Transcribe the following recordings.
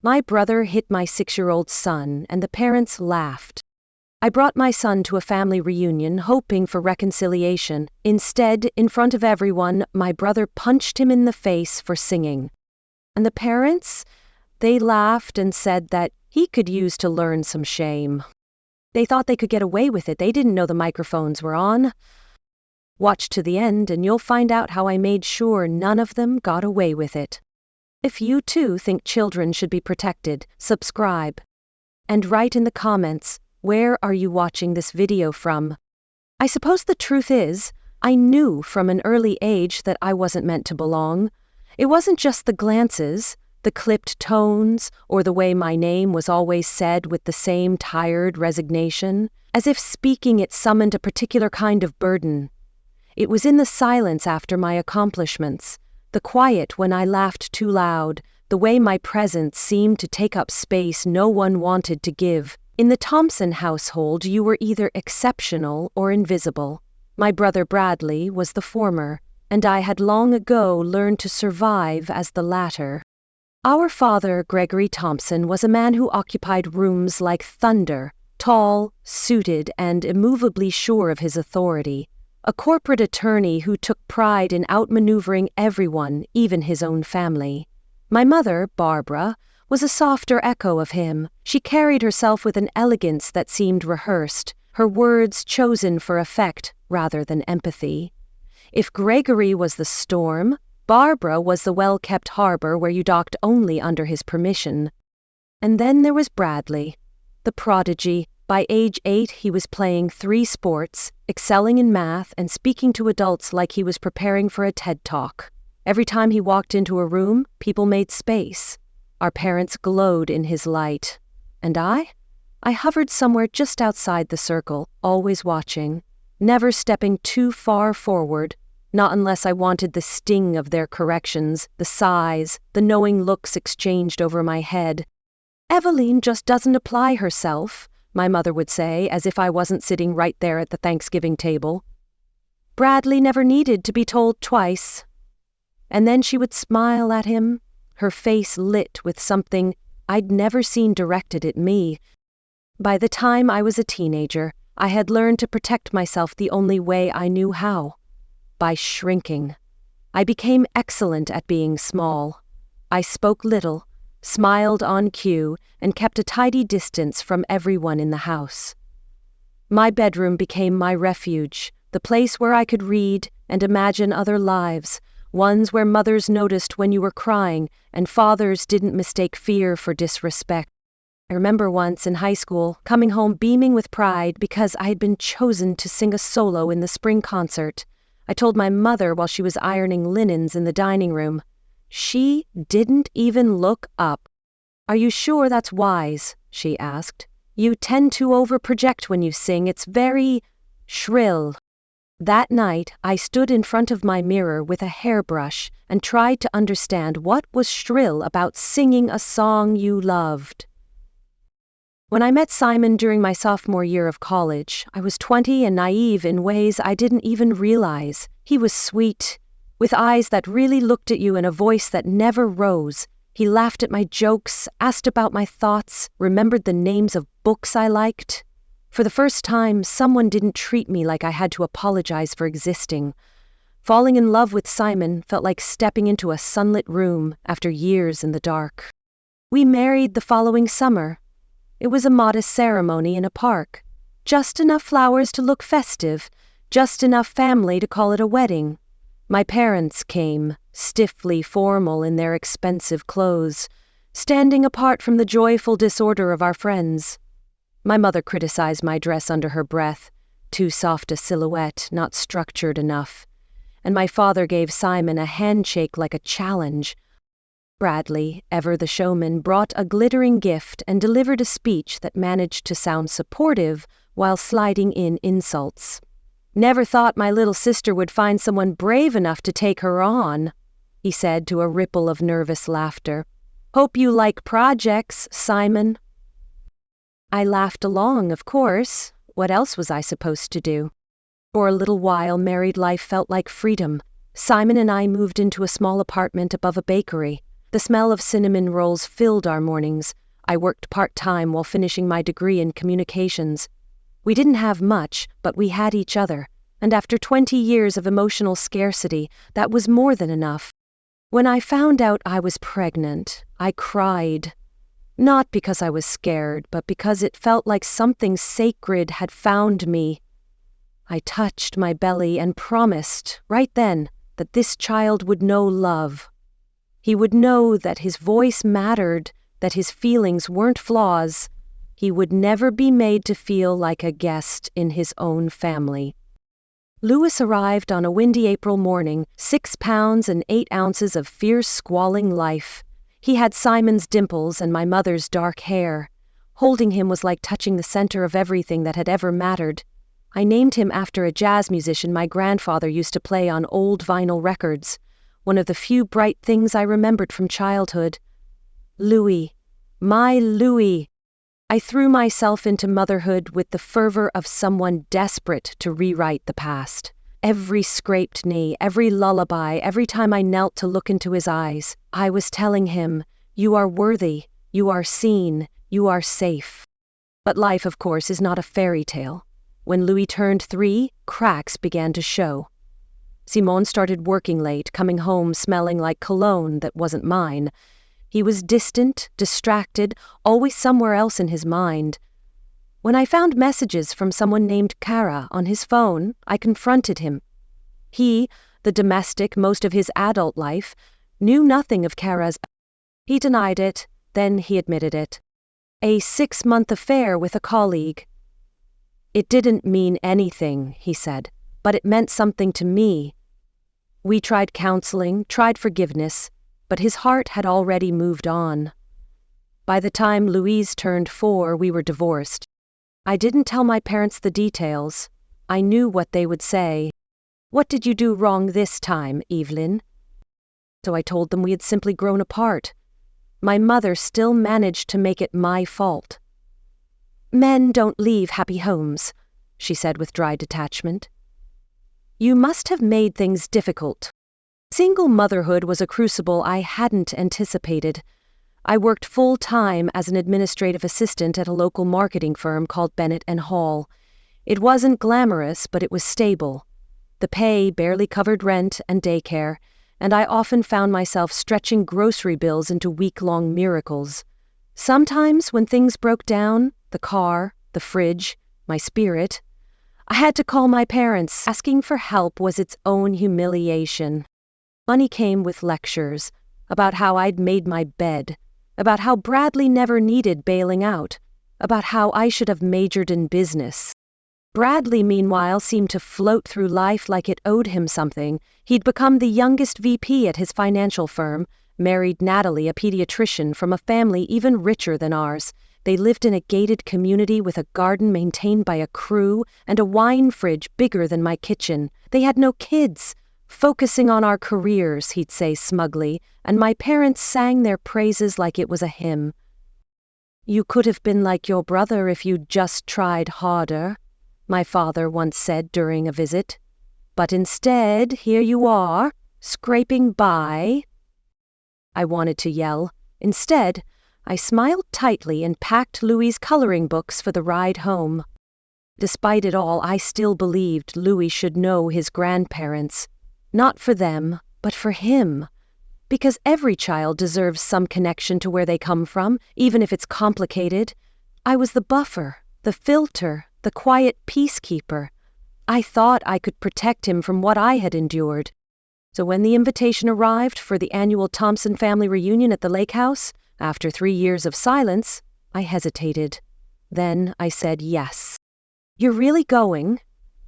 My brother hit my 6-year-old son, and the parents laughed. I brought my son to a family reunion, hoping for reconciliation. Instead, in front of everyone, my brother punched him in the face for singing. And the parents? They laughed and said that he could use to learn some shame. They thought they could get away with it. They didn't know the microphones were on. Watch to the end, and you'll find out how I made sure none of them got away with it. If you too think children should be protected, subscribe. And write in the comments, where are you watching this video from? I suppose the truth is, I knew from an early age that I wasn't meant to belong. It wasn't just the glances, the clipped tones, or the way my name was always said with the same tired resignation, as if speaking it summoned a particular kind of burden. It was in the silence after my accomplishments, the quiet when I laughed too loud, the way my presence seemed to take up space no one wanted to give. In the Thompson household, you were either exceptional or invisible. My brother Bradley was the former, and I had long ago learned to survive as the latter. Our father, Gregory Thompson, was a man who occupied rooms like thunder, tall, suited, and immovably sure of his authority. A corporate attorney who took pride in outmaneuvering everyone, even his own family. My mother, Barbara, was a softer echo of him. She carried herself with an elegance that seemed rehearsed, her words chosen for effect rather than empathy. If Gregory was the storm, Barbara was the well-kept harbor where you docked only under his permission. And then there was Bradley, the prodigy. By age 8, he was playing 3 sports, excelling in math, and speaking to adults like he was preparing for a TED Talk. Every time he walked into a room, people made space. Our parents glowed in his light. And I hovered somewhere just outside the circle, always watching, never stepping too far forward, not unless I wanted the sting of their corrections, the sighs, the knowing looks exchanged over my head. "Eveline just doesn't apply herself," my mother would say, as if I wasn't sitting right there at the Thanksgiving table. "Bradley never needed to be told twice." And then she would smile at him, her face lit with something I'd never seen directed at me. By the time I was a teenager, I had learned to protect myself the only way I knew how. By shrinking. I became excellent at being small. I spoke little, smiled on cue, and kept a tidy distance from everyone in the house. My bedroom became my refuge, the place where I could read and imagine other lives, ones where mothers noticed when you were crying and fathers didn't mistake fear for disrespect. I remember once in high school coming home beaming with pride because I had been chosen to sing a solo in the spring concert. I told my mother while she was ironing linens in the dining room. She didn't even look up. "Are you sure that's wise?" she asked. "You tend to overproject when you sing. It's very shrill." That night, I stood in front of my mirror with a hairbrush and tried to understand what was shrill about singing a song you loved. When I met Simon during my sophomore year of college, I was 20 and naive in ways I didn't even realize. He was sweet, with eyes that really looked at you and a voice that never rose. He laughed at my jokes, asked about my thoughts, remembered the names of books I liked. For the first time, someone didn't treat me like I had to apologize for existing. Falling in love with Simon felt like stepping into a sunlit room after years in the dark. We married the following summer. It was a modest ceremony in a park. Just enough flowers to look festive, just enough family to call it a wedding. My parents came, stiffly formal in their expensive clothes, standing apart from the joyful disorder of our friends. My mother criticized my dress under her breath, too soft a silhouette, not structured enough. And my father gave Simon a handshake like a challenge. Bradley, ever the showman, brought a glittering gift and delivered a speech that managed to sound supportive while sliding in insults. "Never thought my little sister would find someone brave enough to take her on," he said to a ripple of nervous laughter. "Hope you like projects, Simon." I laughed along, of course. What else was I supposed to do? For a little while, married life felt like freedom. Simon and I moved into a small apartment above a bakery. The smell of cinnamon rolls filled our mornings. I worked part-time while finishing my degree in communications. We didn't have much, but we had each other, and after 20 years of emotional scarcity, that was more than enough. When I found out I was pregnant, I cried. Not because I was scared, but because it felt like something sacred had found me. I touched my belly and promised, right then, that this child would know love. He would know that his voice mattered, that his feelings weren't flaws. He would never be made to feel like a guest in his own family. Louis arrived on a windy April morning, 6 pounds and 8 ounces of fierce, squalling life. He had Simon's dimples and my mother's dark hair. Holding him was like touching the center of everything that had ever mattered. I named him after a jazz musician my grandfather used to play on old vinyl records, one of the few bright things I remembered from childhood. Louis. My Louis. I threw myself into motherhood with the fervor of someone desperate to rewrite the past. Every scraped knee, every lullaby, every time I knelt to look into his eyes, I was telling him, "You are worthy, you are seen, you are safe." But life, of course, is not a fairy tale. When Louis turned 3, cracks began to show. Simon started working late, coming home smelling like cologne that wasn't mine. He was distant, distracted, always somewhere else in his mind. When I found messages from someone named Kara on his phone, I confronted him. He, the domestic most of his adult life, knew nothing of Kara's. He denied it, then he admitted it. A 6-month affair with a colleague. "It didn't mean anything," he said, "but it meant something to me." We tried counseling, tried forgiveness, but his heart had already moved on. By the time Louise turned 4, we were divorced. I didn't tell my parents the details. I knew what they would say. "What did you do wrong this time, Evelyn?" So I told them we had simply grown apart. My mother still managed to make it my fault. "Men don't leave happy homes," she said with dry detachment. "You must have made things difficult." Single motherhood was a crucible I hadn't anticipated. I worked full-time as an administrative assistant at a local marketing firm called Bennett & Hall. It wasn't glamorous, but it was stable. The pay barely covered rent and daycare, and I often found myself stretching grocery bills into week-long miracles. Sometimes, when things broke down, the car, the fridge, my spirit, I had to call my parents. Asking for help was its own humiliation. Money came with lectures about how I'd made my bed, about how Bradley never needed bailing out, about how I should have majored in business. Bradley, meanwhile, seemed to float through life like it owed him something. He'd become the youngest VP at his financial firm, married Natalie, a pediatrician from a family even richer than ours. They lived in a gated community with a garden maintained by a crew and a wine fridge bigger than my kitchen. They had no kids. "Focusing on our careers," he'd say smugly, and my parents sang their praises like it was a hymn. "You could have been like your brother if you'd just tried harder," my father once said during a visit. "But instead, here you are, scraping by." I wanted to yell. Instead, I smiled tightly and packed Louis's coloring books for the ride home. Despite it all, I still believed Louis should know his grandparents. Not for them, but for him. Because every child deserves some connection to where they come from, even if it's complicated. I was the buffer, the filter, the quiet peacekeeper. I thought I could protect him from what I had endured. So when the invitation arrived for the annual Thompson family reunion at the lake house, after 3 years of silence, I hesitated. Then I said yes. "You're really going?"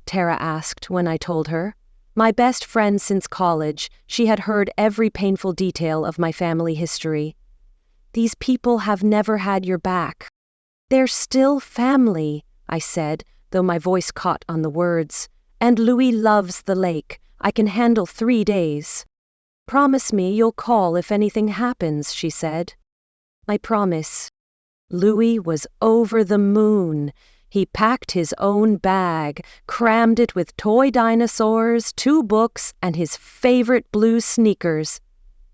Tara asked when I told her. My best friend since college, she had heard every painful detail of my family history. "These people have never had your back." "They're still family," I said, though my voice caught on the words. "And Louis loves the lake. I can handle 3 days." "Promise me you'll call if anything happens," she said. I promise. Louis was over the moon. He packed his own bag, crammed it with toy dinosaurs, 2 books, and his favorite blue sneakers.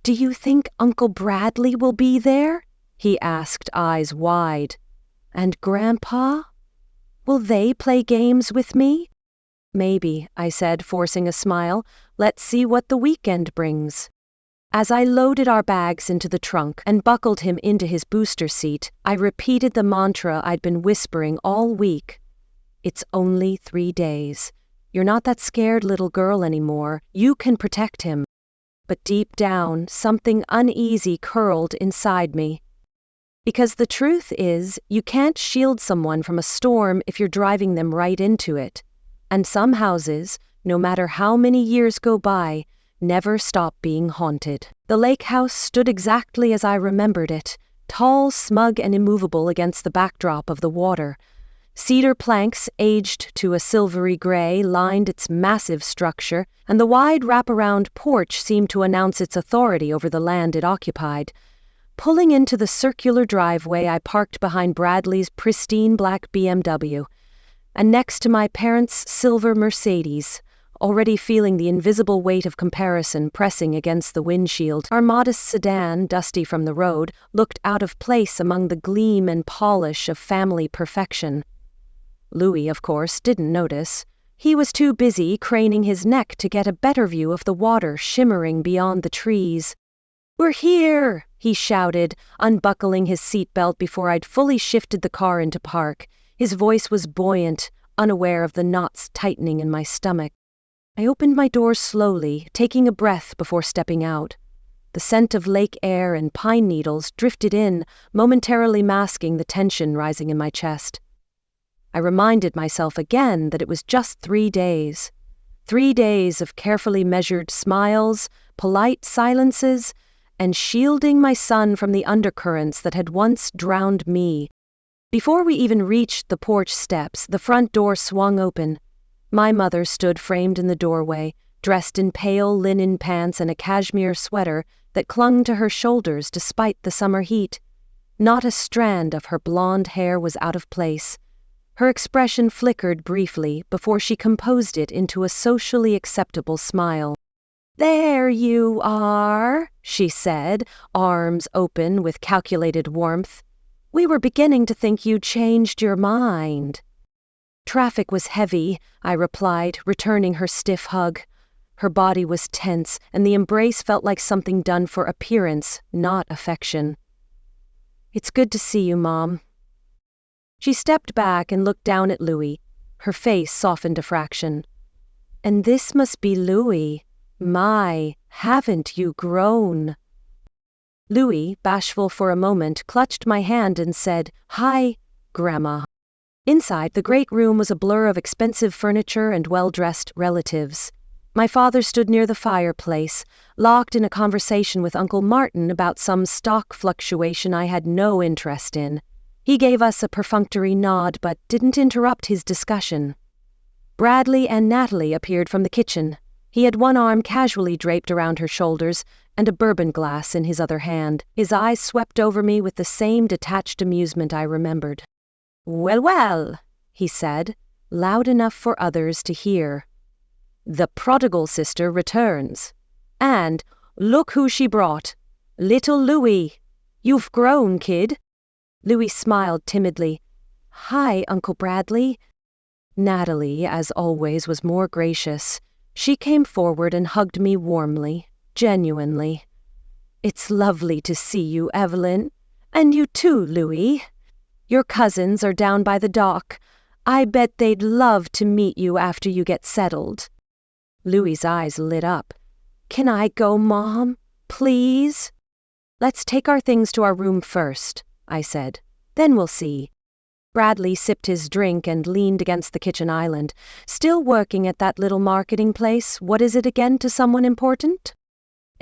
"Do you think Uncle Bradley will be there?" he asked, eyes wide. "And Grandpa? Will they play games with me?" "Maybe," I said, forcing a smile. "Let's see what the weekend brings." As I loaded our bags into the trunk and buckled him into his booster seat, I repeated the mantra I'd been whispering all week. It's only 3 days. You're not that scared little girl anymore. You can protect him. But deep down, something uneasy curled inside me. Because the truth is, you can't shield someone from a storm if you're driving them right into it. And some houses, no matter how many years go by, never stop being haunted. The lake house stood exactly as I remembered it, tall, smug, and immovable against the backdrop of the water. Cedar planks, aged to a silvery gray, lined its massive structure, and the wide wraparound porch seemed to announce its authority over the land it occupied. Pulling into the circular driveway, I parked behind Bradley's pristine black BMW, and next to my parents' silver Mercedes, already feeling the invisible weight of comparison pressing against the windshield. Our modest sedan, dusty from the road, looked out of place among the gleam and polish of family perfection. Louis, of course, didn't notice. He was too busy craning his neck to get a better view of the water shimmering beyond the trees. "We're here!" he shouted, unbuckling his seatbelt before I'd fully shifted the car into park. His voice was buoyant, unaware of the knots tightening in my stomach. I opened my door slowly, taking a breath before stepping out. The scent of lake air and pine needles drifted in, momentarily masking the tension rising in my chest. I reminded myself again that it was just 3 days. 3 days of carefully measured smiles, polite silences, and shielding my son from the undercurrents that had once drowned me. Before we even reached the porch steps, the front door swung open. My mother stood framed in the doorway, dressed in pale linen pants and a cashmere sweater that clung to her shoulders despite the summer heat. Not a strand of her blonde hair was out of place. Her expression flickered briefly before she composed it into a socially acceptable smile. "There you are," she said, arms open with calculated warmth. "We were beginning to think you'd changed your mind." "Traffic was heavy," I replied, returning her stiff hug. Her body was tense, and the embrace felt like something done for appearance, not affection. "It's good to see you, Mom." She stepped back and looked down at Louis. Her face softened a fraction. "And this must be Louis. My, haven't you grown?" Louis, bashful for a moment, clutched my hand and said, "Hi, Grandma." Inside, the great room was a blur of expensive furniture and well-dressed relatives. My father stood near the fireplace, locked in a conversation with Uncle Martin about some stock fluctuation I had no interest in. He gave us a perfunctory nod but didn't interrupt his discussion. Bradley and Natalie appeared from the kitchen. He had one arm casually draped around her shoulders and a bourbon glass in his other hand. His eyes swept over me with the same detached amusement I remembered. "Well, well," he said, loud enough for others to hear. "The prodigal sister returns. And look who she brought. Little Louis. You've grown, kid." Louis smiled timidly. "Hi, Uncle Bradley." Natalie, as always, was more gracious. She came forward and hugged me warmly, genuinely. "It's lovely to see you, Evelyn. And you too, Louis. Your cousins are down by the dock. I bet they'd love to meet you after you get settled." Louis's eyes lit up. "Can I go, Mom? Please?" "Let's take our things to our room first," I said. "Then we'll see." Bradley sipped his drink and leaned against the kitchen island. "Still working at that little marketing place? What is it again to someone important?"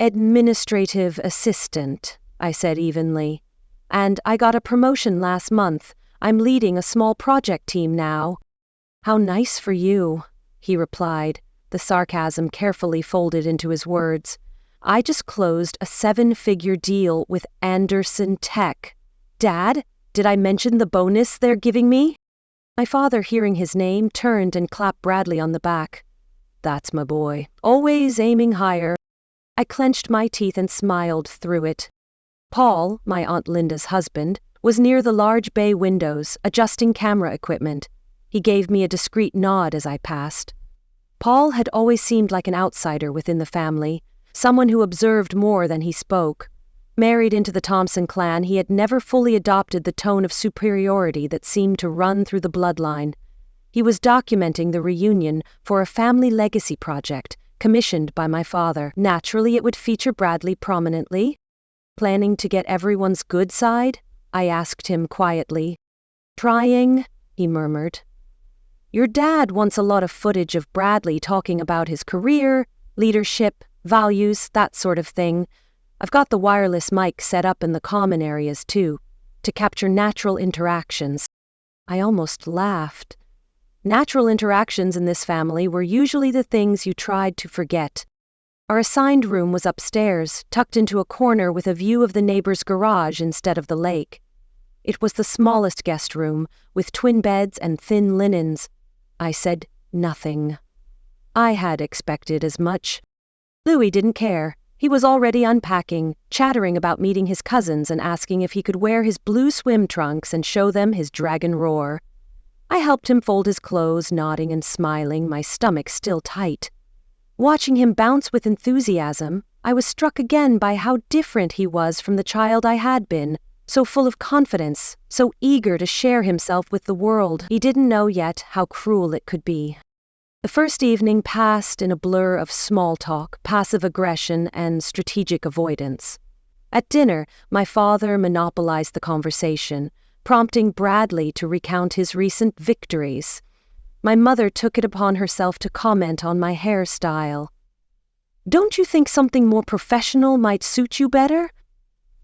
"Administrative assistant," I said evenly. "And I got a promotion last month. I'm leading a small project team now." "How nice for you," he replied, the sarcasm carefully folded into his words. "I just closed a 7-figure deal with Anderson Tech. Dad, did I mention the bonus they're giving me?" My father, hearing his name, turned and clapped Bradley on the back. "That's my boy. Always aiming higher." I clenched my teeth and smiled through it. Paul, my Aunt Linda's husband, was near the large bay windows, adjusting camera equipment. He gave me a discreet nod as I passed. Paul had always seemed like an outsider within the family, someone who observed more than he spoke. Married into the Thompson clan, he had never fully adopted the tone of superiority that seemed to run through the bloodline. He was documenting the reunion for a family legacy project commissioned by my father. Naturally, it would feature Bradley prominently. Planning to get everyone's good side? I asked him quietly. Trying, he murmured. Your dad wants a lot of footage of Bradley talking about his career, leadership, values, that sort of thing. I've got the wireless mic set up in the common areas too, to capture natural interactions. I almost laughed. Natural interactions in this family were usually the things you tried to forget. Our assigned room was upstairs, tucked into a corner with a view of the neighbor's garage instead of the lake. It was the smallest guest room, with twin beds and thin linens. I said nothing. I had expected as much. Louis didn't care. He was already unpacking, chattering about meeting his cousins and asking if he could wear his blue swim trunks and show them his dragon roar. I helped him fold his clothes, nodding and smiling, my stomach still tight. Watching him bounce with enthusiasm, I was struck again by how different he was from the child I had been, so full of confidence, so eager to share himself with the world. He didn't know yet how cruel it could be. The first evening passed in a blur of small talk, passive aggression, and strategic avoidance. At dinner, my father monopolized the conversation, prompting Bradley to recount his recent victories. My mother took it upon herself to comment on my hairstyle. Don't you think something more professional might suit you better?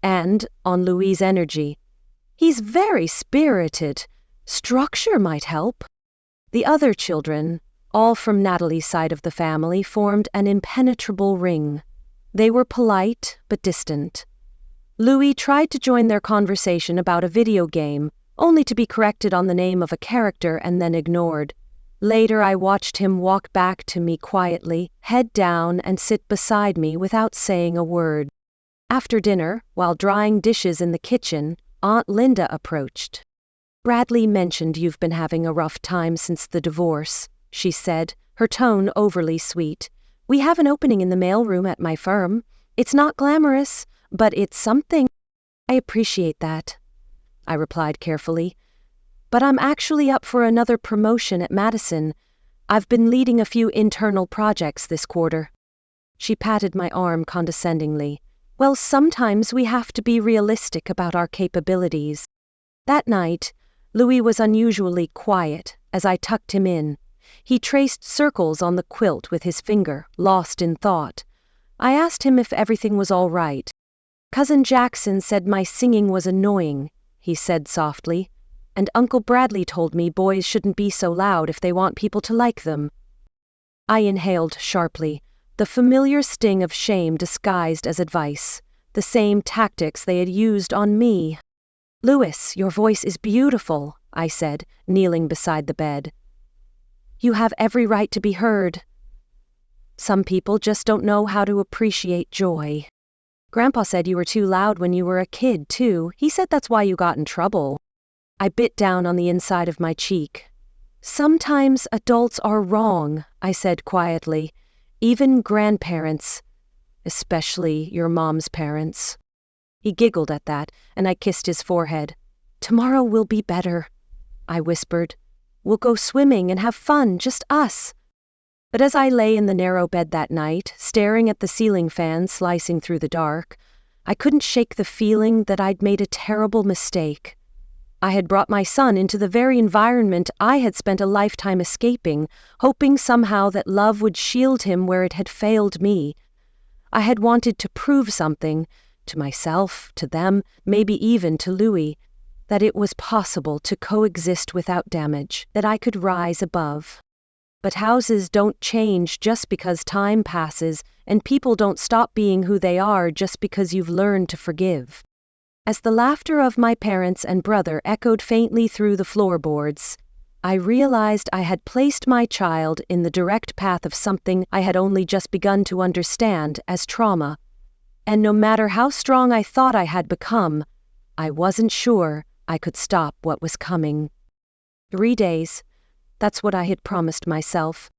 And on Louis' energy. He's very spirited. Structure might help. The other children, all from Natalie's side of the family, formed an impenetrable ring. They were polite but distant. Louis tried to join their conversation about a video game, only to be corrected on the name of a character and then ignored. Later, I watched him walk back to me quietly, head down, and sit beside me without saying a word. After dinner, while drying dishes in the kitchen, Aunt Linda approached. Bradley mentioned you've been having a rough time since the divorce, she said, her tone overly sweet. We have an opening in the mailroom at my firm. It's not glamorous, but it's something. I appreciate that, I replied carefully. But I'm actually up for another promotion at Madison. I've been leading a few internal projects this quarter. She patted my arm condescendingly. Well, sometimes we have to be realistic about our capabilities. That night, Louis was unusually quiet as I tucked him in. He traced circles on the quilt with his finger, lost in thought. I asked him if everything was all right. Cousin Jackson said my singing was annoying, he said softly, and Uncle Bradley told me boys shouldn't be so loud if they want people to like them. I inhaled sharply, the familiar sting of shame disguised as advice, the same tactics they had used on me. Louis, your voice is beautiful, I said, kneeling beside the bed. You have every right to be heard. Some people just don't know how to appreciate joy. Grandpa said you were too loud when you were a kid, too. He said that's why you got in trouble. I bit down on the inside of my cheek. Sometimes adults are wrong, I said quietly. Even grandparents, especially your mom's parents. He giggled at that, and I kissed his forehead. Tomorrow will be better, I whispered. We'll go swimming and have fun, just us. But as I lay in the narrow bed that night, staring at the ceiling fan slicing through the dark, I couldn't shake the feeling that I'd made a terrible mistake. I had brought my son into the very environment I had spent a lifetime escaping, hoping somehow that love would shield him where it had failed me. I had wanted to prove something, to myself, to them, maybe even to Louis, that it was possible to coexist without damage, that I could rise above. But houses don't change just because time passes, and people don't stop being who they are just because you've learned to forgive. As the laughter of my parents and brother echoed faintly through the floorboards, I realized I had placed my child in the direct path of something I had only just begun to understand as trauma. And no matter how strong I thought I had become, I wasn't sure I could stop what was coming. 3 days, that's what I had promised myself.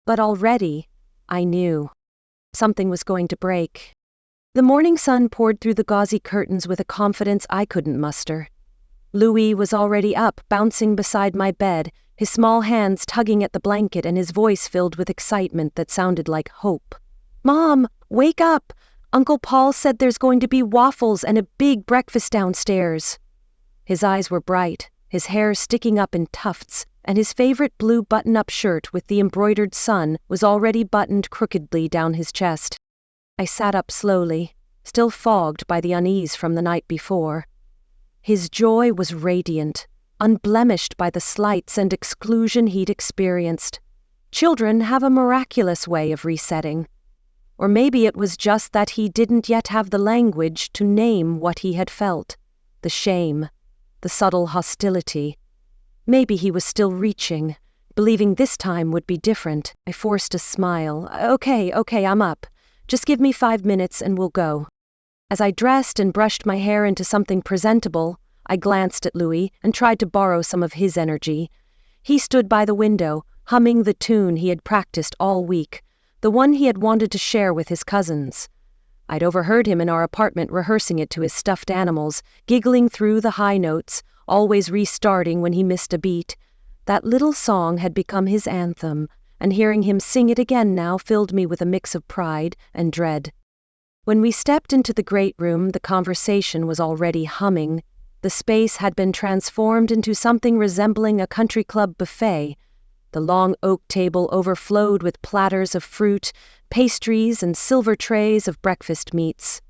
But already, I knew something was going to break. The morning sun poured through the gauzy curtains with a confidence I couldn't muster. Louis was already up, bouncing beside my bed, his small hands tugging at the blanket and his voice filled with excitement that sounded like hope. "Mom, wake up! Uncle Paul said there's going to be waffles and a big breakfast downstairs." His eyes were bright, his hair sticking up in tufts, and his favorite blue button-up shirt with the embroidered sun was already buttoned crookedly down his chest. I sat up slowly, still fogged by the unease from the night before. His joy was radiant, unblemished by the slights and exclusion he'd experienced. Children have a miraculous way of resetting. Or maybe it was just that he didn't yet have the language to name what he had felt. The shame, the subtle hostility. Maybe he was still reaching, believing this time would be different. I forced a smile. Okay, I'm up. Just give me 5 minutes and we'll go." As I dressed and brushed my hair into something presentable, I glanced at Louis and tried to borrow some of his energy. He stood by the window, humming the tune he had practiced all week, the one he had wanted to share with his cousins. I'd overheard him in our apartment rehearsing it to his stuffed animals, giggling through the high notes, always restarting when he missed a beat. That little song had become his anthem, and hearing him sing it again now filled me with a mix of pride and dread. When we stepped into the great room, the conversation was already humming. The space had been transformed into something resembling a country club buffet. The long oak table overflowed with platters of fruit, pastries, and silver trays of breakfast meats.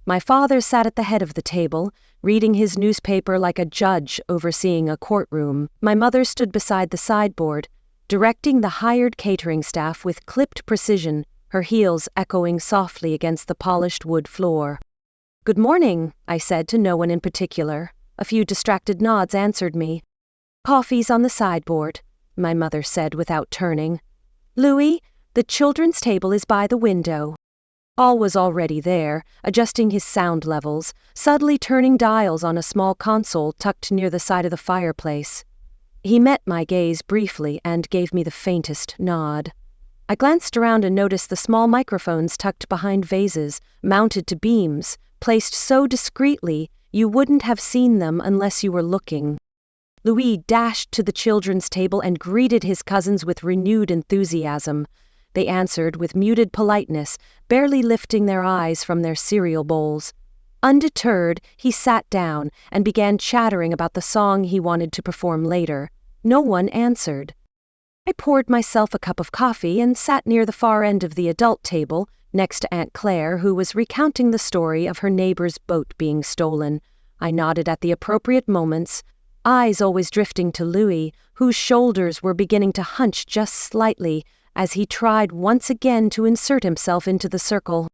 My father sat at the head of the table, reading his newspaper like a judge overseeing a courtroom. My mother stood beside the sideboard, directing the hired catering staff with clipped precision, her heels echoing softly against the polished wood floor. "Good morning," I said to no one in particular. A few distracted nods answered me. "Coffee's on the sideboard," my mother said without turning. "Louis, the children's table is by the window." Paul was already there, adjusting his sound levels, subtly turning dials on a small console tucked near the side of the fireplace. He met my gaze briefly and gave me the faintest nod. I glanced around and noticed the small microphones tucked behind vases, mounted to beams, placed so discreetly you wouldn't have seen them unless you were looking. Louis dashed to the children's table and greeted his cousins with renewed enthusiasm. They answered with muted politeness, barely lifting their eyes from their cereal bowls. Undeterred, he sat down and began chattering about the song he wanted to perform later. No one answered. I poured myself a cup of coffee and sat near the far end of the adult table, next to Aunt Claire, who was recounting the story of her neighbor's boat being stolen. I nodded at the appropriate moments, eyes always drifting to Louis, whose shoulders were beginning to hunch just slightly as he tried once again to insert himself into the circle.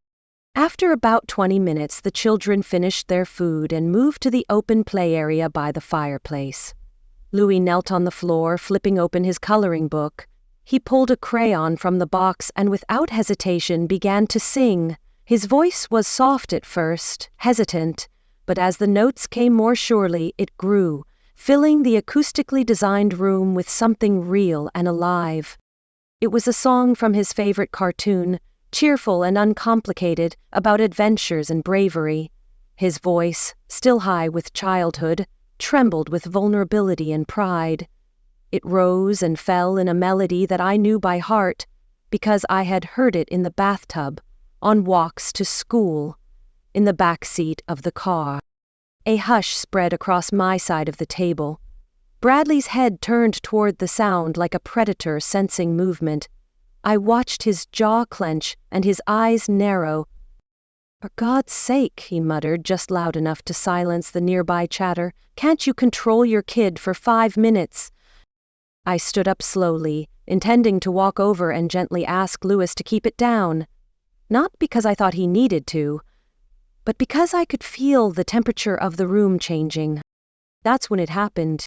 After about 20 minutes, the children finished their food and moved to the open play area by the fireplace. Louis knelt on the floor, flipping open his coloring book. He pulled a crayon from the box and without hesitation began to sing. His voice was soft at first, hesitant, but as the notes came more surely, it grew, filling the acoustically designed room with something real and alive. It was a song from his favorite cartoon, cheerful and uncomplicated, about adventures and bravery. His voice, still high with childhood, trembled with vulnerability and pride. It rose and fell in a melody that I knew by heart because I had heard it in the bathtub, on walks to school, in the back seat of the car. A hush spread across my side of the table. Bradley's head turned toward the sound like a predator sensing movement. I watched his jaw clench and his eyes narrow. "For God's sake," he muttered, just loud enough to silence the nearby chatter. "Can't you control your kid for 5 minutes?" I stood up slowly, intending to walk over and gently ask Louis to keep it down. Not because I thought he needed to, but because I could feel the temperature of the room changing. That's when it happened.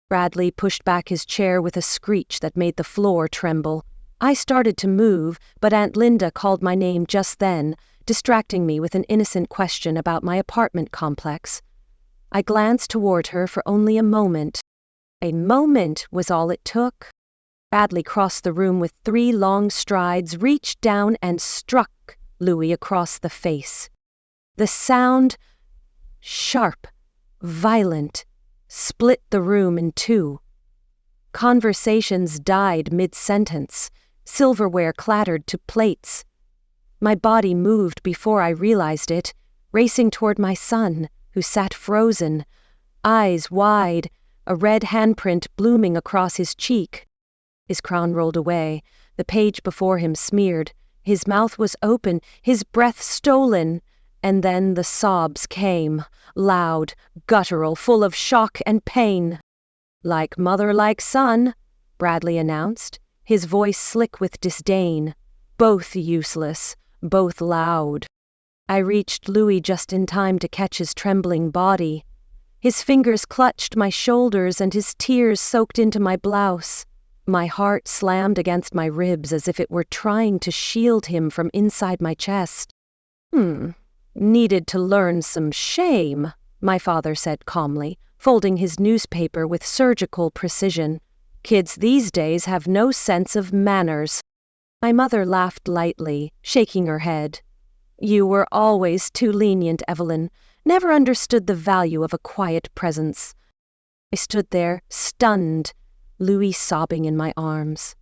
Bradley pushed back his chair with a screech that made the floor tremble. I started to move, but Aunt Linda called my name just then, distracting me with an innocent question about my apartment complex. I glanced toward her for only a moment. A moment was all it took. Bradley crossed the room with 3 long strides, reached down and struck Louis across the face. The sound, sharp, violent, split the room in 2. Conversations died mid-sentence. Silverware clattered to plates. My body moved before I realized it, racing toward my son, who sat frozen, eyes wide, a red handprint blooming across his cheek. His crown rolled away, the page before him smeared. His mouth was open, his breath stolen, and then the sobs came, loud, guttural, full of shock and pain. "Like mother, like son," Bradley announced, his voice slick with disdain. Both useless, both loud. I reached Louis just in time to catch his trembling body. His fingers clutched my shoulders and his tears soaked into my blouse. My heart slammed against my ribs as if it were trying to shield him from inside my chest. Needed to learn some shame," my father said calmly, folding his newspaper with surgical precision. "Kids these days have no sense of manners." My mother laughed lightly, shaking her head. "You were always too lenient, Evelyn. Never understood the value of a quiet presence." I stood there, stunned, Louis sobbing in my arms.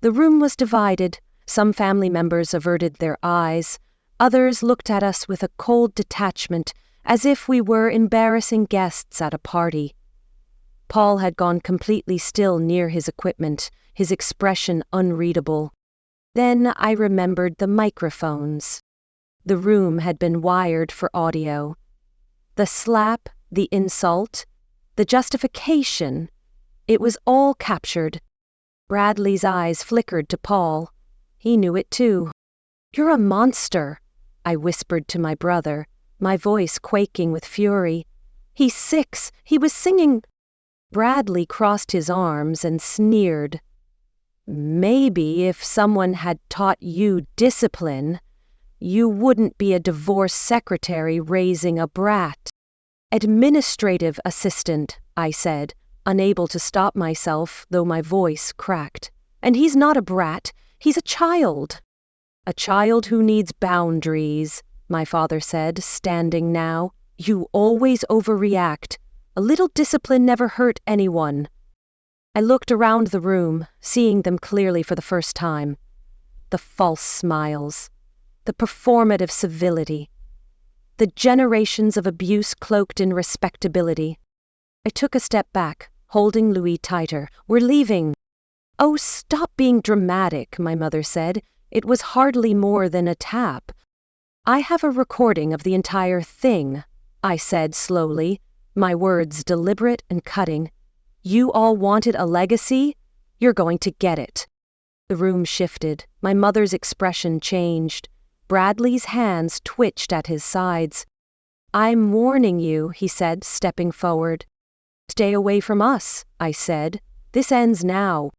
The room was divided. Some family members averted their eyes. Others looked at us with a cold detachment, as if we were embarrassing guests at a party. Paul had gone completely still near his equipment, his expression unreadable. Then I remembered the microphones. The room had been wired for audio. The slap, the insult, the justification, it was all captured. Bradley's eyes flickered to Paul. He knew it too. "You're a monster," I whispered to my brother, my voice quaking with fury. "He's 6. He was singing." Bradley crossed his arms and sneered. "Maybe if someone had taught you discipline, you wouldn't be a divorce secretary raising a brat." "Administrative assistant," I said, unable to stop myself, though my voice cracked. "And he's not a brat. He's a child." "A child who needs boundaries," my father said, standing now. "You always overreact. A little discipline never hurt anyone." I looked around the room, seeing them clearly for the first time. The false smiles, the performative civility, the generations of abuse cloaked in respectability. I took a step back, holding Louis tighter. "We're leaving." "Oh, stop being dramatic," my mother said. "It was hardly more than a tap." "I have a recording of the entire thing," I said slowly, my words deliberate and cutting. "You all wanted a legacy? You're going to get it." The room shifted. My mother's expression changed. Bradley's hands twitched at his sides. "I'm warning you," he said, stepping forward. "Stay away from us," I said. "This ends now."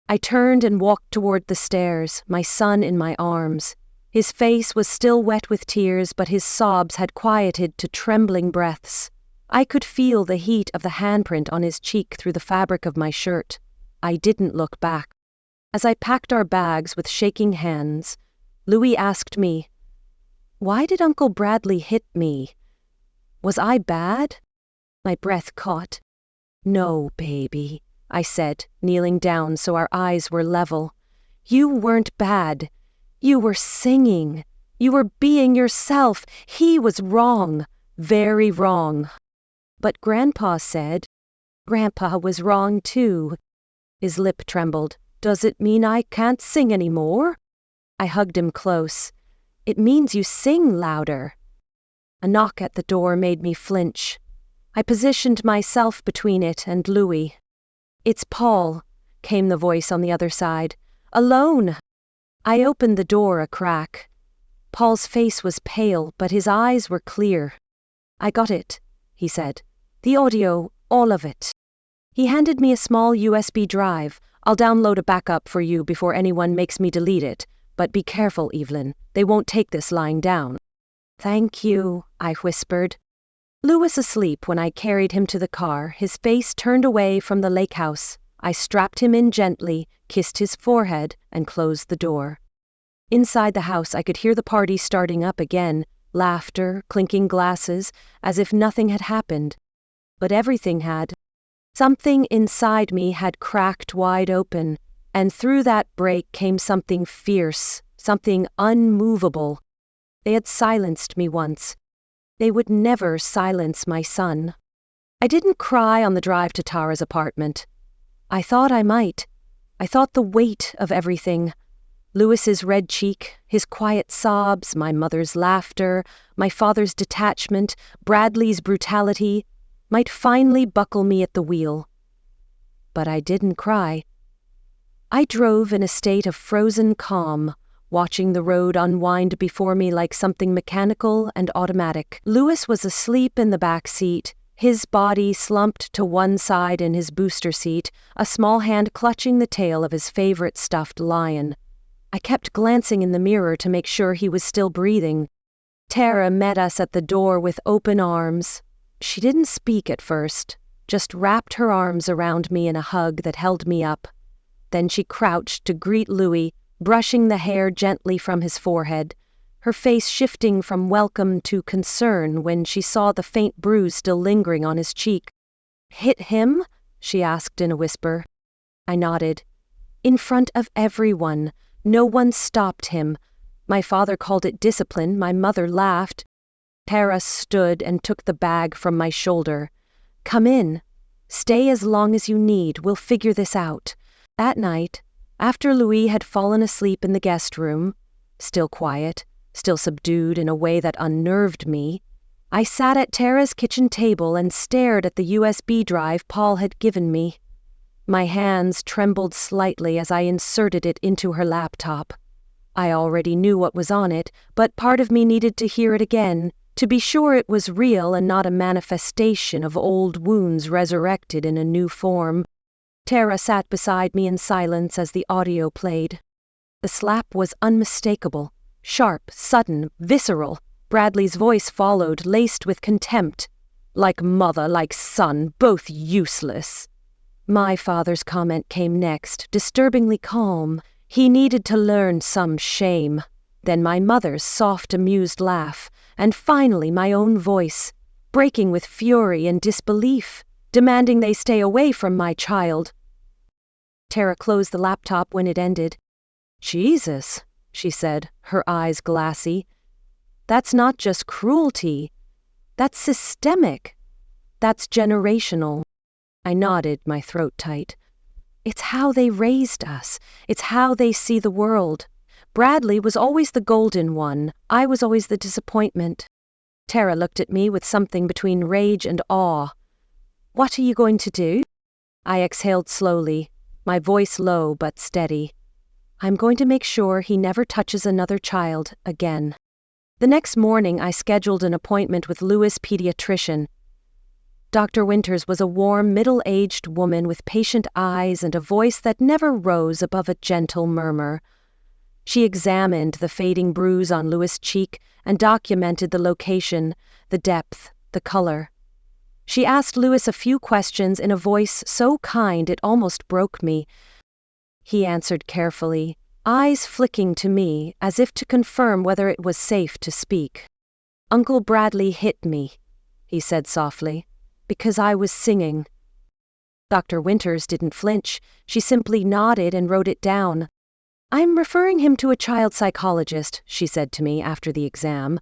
I turned and walked toward the stairs, my son in my arms. His face was still wet with tears, but his sobs had quieted to trembling breaths. I could feel the heat of the handprint on his cheek through the fabric of my shirt. I didn't look back. As I packed our bags with shaking hands, Louis asked me, "Why did Uncle Bradley hit me? Was I bad?" My breath caught. "No, baby," I said, kneeling down so our eyes were level. "You weren't bad. You were singing. You were being yourself. He was wrong. Very wrong." "But Grandpa said—" "Grandpa was wrong too." His lip trembled. "Does it mean I can't sing anymore?" I hugged him close. "It means you sing louder." A knock at the door made me flinch. I positioned myself between it and Louis. "It's Paul," came the voice on the other side. "Alone." I opened the door a crack. Paul's face was pale, but his eyes were clear. "I got it," he said. "The audio, all of it." He handed me a small USB drive. I'll download a backup for you before anyone makes me delete it. But be careful, Evelyn. They won't take this lying down. Thank you, I whispered. Louis asleep when I carried him to the car, his face turned away from the lake house. I strapped him in gently, kissed his forehead, and closed the door. Inside the house, I could hear the party starting up again, laughter, clinking glasses, as if nothing had happened. But everything had. Something inside me had cracked wide open, and through that break came something fierce, something unmovable. They had silenced me once. They would never silence my son. I didn't cry on the drive to Tara's apartment. I thought I might. I thought the weight of everything. Louis's red cheek, his quiet sobs, my mother's laughter, my father's detachment, Bradley's brutality, might finally buckle me at the wheel. But I didn't cry. I drove in a state of frozen calm, watching the road unwind before me like something mechanical and automatic. Louis was asleep in the back seat, his body slumped to one side in his booster seat, a small hand clutching the tail of his favorite stuffed lion. I kept glancing in the mirror to make sure he was still breathing. Tara met us at the door with open arms. She didn't speak at first, just wrapped her arms around me in a hug that held me up. Then she crouched to greet Louis, brushing the hair gently from his forehead, her face shifting from welcome to concern when she saw the faint bruise still lingering on his cheek. "Hit him?" she asked in a whisper. I nodded. In front of everyone. No one stopped him. My father called it discipline. My mother laughed. Tara stood and took the bag from my shoulder. "Come in. Stay as long as you need. We'll figure this out." That night, after Louis had fallen asleep in the guest room, still quiet, still subdued in a way that unnerved me, I sat at Tara's kitchen table and stared at the USB drive Paul had given me. My hands trembled slightly as I inserted it into her laptop. I already knew what was on it, but part of me needed to hear it again, to be sure it was real and not a manifestation of old wounds resurrected in a new form. Tara sat beside me in silence as the audio played. The slap was unmistakable, sharp, sudden, visceral. Bradley's voice followed, laced with contempt. "Like mother, like son, both useless." My father's comment came next, disturbingly calm. He needed to learn some shame. Then my mother's soft, amused laugh, and finally my own voice, breaking with fury and disbelief, demanding they stay away from my child. Tara closed the laptop when it ended. "Jesus," she said, her eyes glassy. "That's not just cruelty. That's systemic. That's generational." I nodded, my throat tight. "It's how they raised us. It's how they see the world. Bradley was always the golden one. I was always the disappointment." Tara looked at me with something between rage and awe. "What are you going to do?" I exhaled slowly, my voice low but steady. "I'm going to make sure he never touches another child again." The next morning, I scheduled an appointment with Louis' pediatrician. Dr. Winters was a warm, middle-aged woman with patient eyes and a voice that never rose above a gentle murmur. She examined the fading bruise on Louis' cheek and documented the location, the depth, the color. She asked Louis a few questions in a voice so kind it almost broke me. He answered carefully, eyes flicking to me as if to confirm whether it was safe to speak. "Uncle Bradley hit me," he said softly, "because I was singing." Dr. Winters didn't flinch. She simply nodded and wrote it down. "I'm referring him to a child psychologist," she said to me after the exam.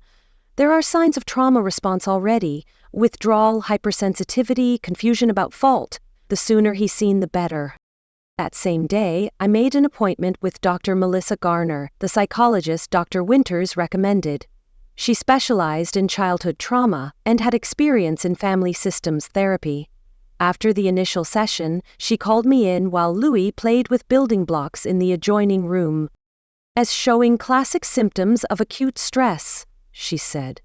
"There are signs of trauma response already. Withdrawal, hypersensitivity, confusion about fault. The sooner he's seen, the better." That same day, I made an appointment with Dr. Melissa Garner, the psychologist Dr. Winters recommended. She specialized in childhood trauma and had experience in family systems therapy. After the initial session, she called me in while Louis played with building blocks in the adjoining room. "As showing classic symptoms of acute stress," she said.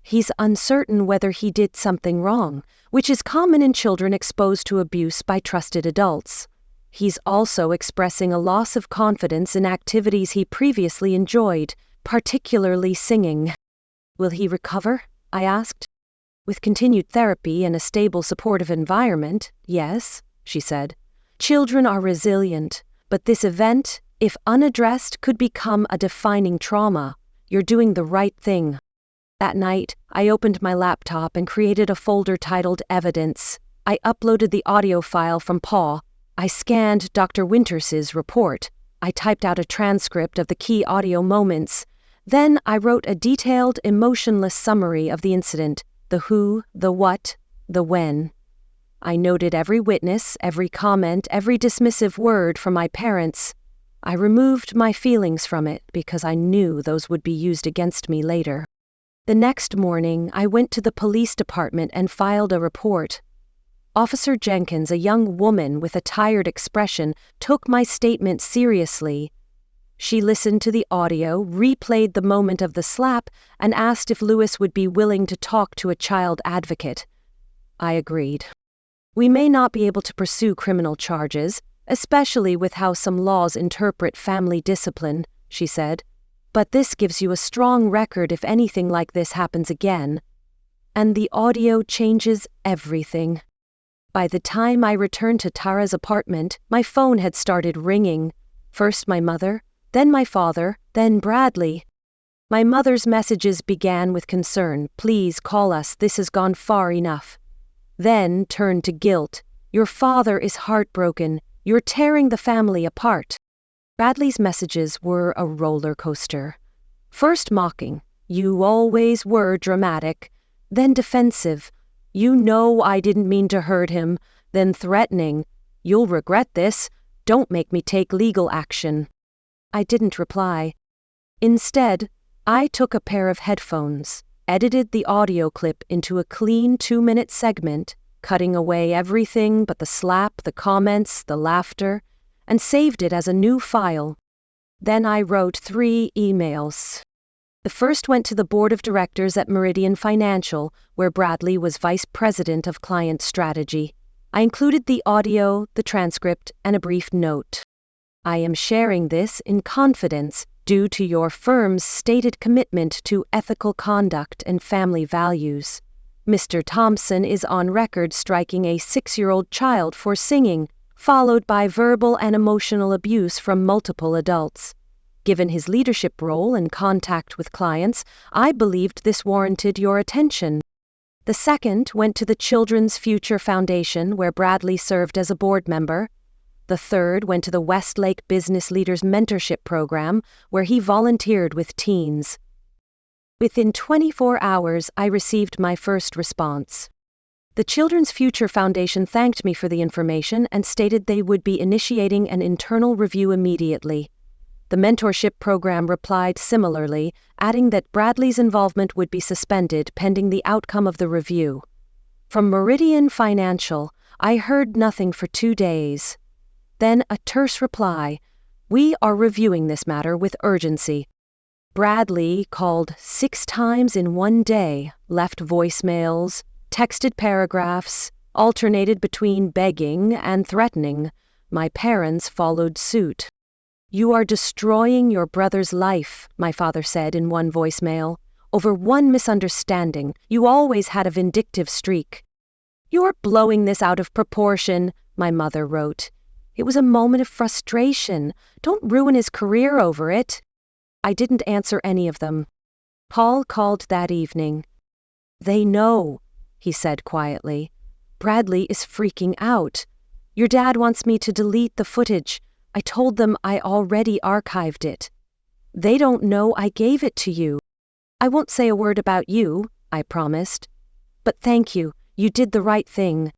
He's uncertain whether he did something wrong, which is common in children exposed to abuse by trusted adults. He's also expressing a loss of confidence in activities he previously enjoyed, particularly singing. Will he recover? I asked. With continued therapy and a stable supportive environment, yes, she said. Children are resilient, but this event, if unaddressed, could become a defining trauma. You're doing the right thing. That night, I opened my laptop and created a folder titled Evidence. I uploaded the audio file from Paul. I scanned Dr. Winters's report. I typed out a transcript of the key audio moments. Then I wrote a detailed, emotionless summary of the incident, the who, the what, the when. I noted every witness, every comment, every dismissive word from my parents. I removed my feelings from it because I knew those would be used against me later. The next morning, I went to the police department and filed a report. Officer Jenkins, a young woman with a tired expression, took my statement seriously. She listened to the audio, replayed the moment of the slap, and asked if Lewis would be willing to talk to a child advocate. I agreed. We may not be able to pursue criminal charges, especially with how some laws interpret family discipline, she said. But this gives you a strong record if anything like this happens again. And the audio changes everything. By the time I returned to Tara's apartment, my phone had started ringing. First my mother, then my father, then Bradley. My mother's messages began with concern. Please call us, this has gone far enough. Then turned to guilt. Your father is heartbroken. You're tearing the family apart. Bradley's messages were a roller coaster. First mocking, you always were dramatic. Then defensive, you know I didn't mean to hurt him. Then threatening, you'll regret this. Don't make me take legal action. I didn't reply. Instead, I took a pair of headphones, edited the audio clip into a clean 2-minute segment, cutting away everything but the slap, the comments, the laughter, and saved it as a new file. Then I wrote 3 emails. The first went to the board of directors at Meridian Financial, where Bradley was vice president of client strategy. I included the audio, the transcript, and a brief note. I am sharing this in confidence due to your firm's stated commitment to ethical conduct and family values. Mr. Thompson is on record striking a 6-year-old child for singing, followed by verbal and emotional abuse from multiple adults. Given his leadership role and contact with clients, I believed this warranted your attention. The second went to the Children's Future Foundation, where Bradley served as a board member. The third went to the Westlake Business Leaders Mentorship Program, where he volunteered with teens. Within 24 hours, I received my first response. The Children's Future Foundation thanked me for the information and stated they would be initiating an internal review immediately. The mentorship program replied similarly, adding that Bradley's involvement would be suspended pending the outcome of the review. From Meridian Financial, I heard nothing for 2 days. Then a terse reply, "We are reviewing this matter with urgency." Bradley called 6 times in 1 day, left voicemails, texted paragraphs, alternated between begging and threatening. My parents followed suit. "You are destroying your brother's life," my father said in one voicemail. "Over one misunderstanding, you always had a vindictive streak." "You're blowing this out of proportion," my mother wrote. "It was a moment of frustration. Don't ruin his career over it." I didn't answer any of them. Paul called that evening. "They know," he said quietly. "Bradley is freaking out. Your dad wants me to delete the footage. I told them I already archived it. They don't know I gave it to you. I won't say a word about you," I promised. "But thank you, you did the right thing.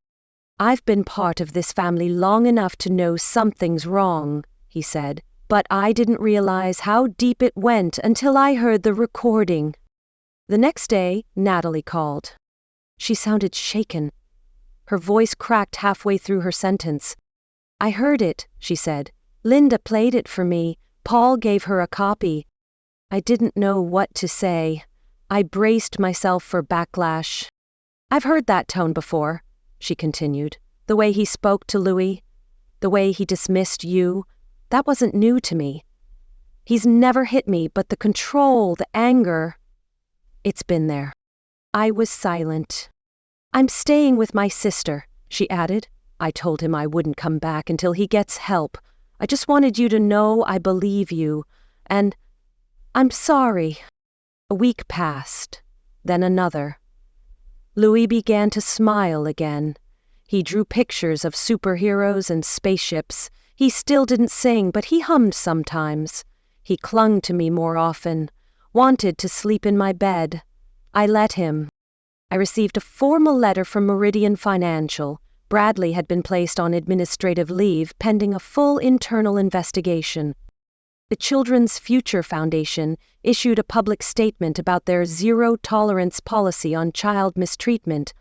I've been part of this family long enough to know something's wrong," he said. "But I didn't realize how deep it went until I heard the recording." The next day, Natalie called. She sounded shaken. Her voice cracked halfway through her sentence. "I heard it," she said. "Linda played it for me. Paul gave her a copy." I didn't know what to say. I braced myself for backlash. "I've heard that tone before," she continued. "The way he spoke to Louis, the way he dismissed you, that wasn't new to me. He's never hit me, but the control, the anger, it's been there." I was silent. "I'm staying with my sister," she added. "I told him I wouldn't come back until he gets help. I just wanted you to know I believe you, and I'm sorry." A week passed, then another. Louis began to smile again. He drew pictures of superheroes and spaceships. He still didn't sing, but he hummed sometimes. He clung to me more often, wanted to sleep in my bed. I let him. I received a formal letter from Meridian Financial. Bradley had been placed on administrative leave pending a full internal investigation. The Children's Future Foundation issued a public statement about their zero-tolerance policy on child mistreatment.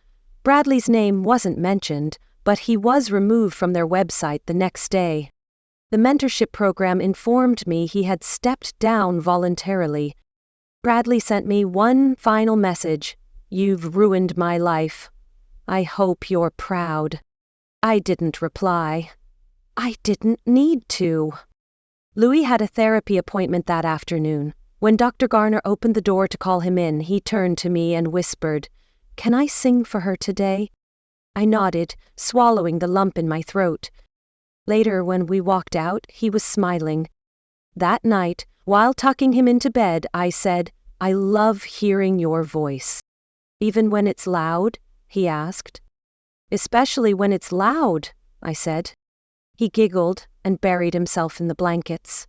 Bradley's name wasn't mentioned, but he was removed from their website the next day. The mentorship program informed me he had stepped down voluntarily. Bradley sent me one final message: "You've ruined my life. I hope you're proud." I didn't reply. I didn't need to. Louis had a therapy appointment that afternoon. When Dr. Garner opened the door to call him in, he turned to me and whispered, "Can I sing for her today?" I nodded, swallowing the lump in my throat. Later, when we walked out, he was smiling. That night, while tucking him into bed, I said, "I love hearing your voice." "Even when it's loud?" he asked. "Especially when it's loud," I said. He giggled and buried himself in the blankets.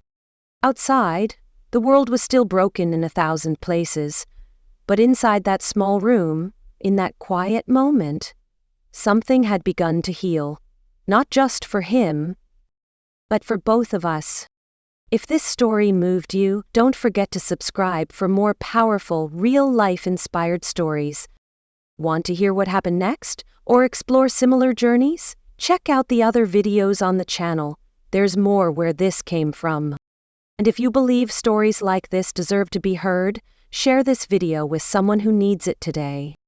Outside, the world was still broken in 1,000 places, but inside that small room, in that quiet moment, something had begun to heal, not just for him, but for both of us. If this story moved you, don't forget to subscribe for more powerful, real-life inspired stories. Want to hear what happened next, or explore similar journeys? Check out the other videos on the channel. There's more where this came from. And if you believe stories like this deserve to be heard, share this video with someone who needs it today.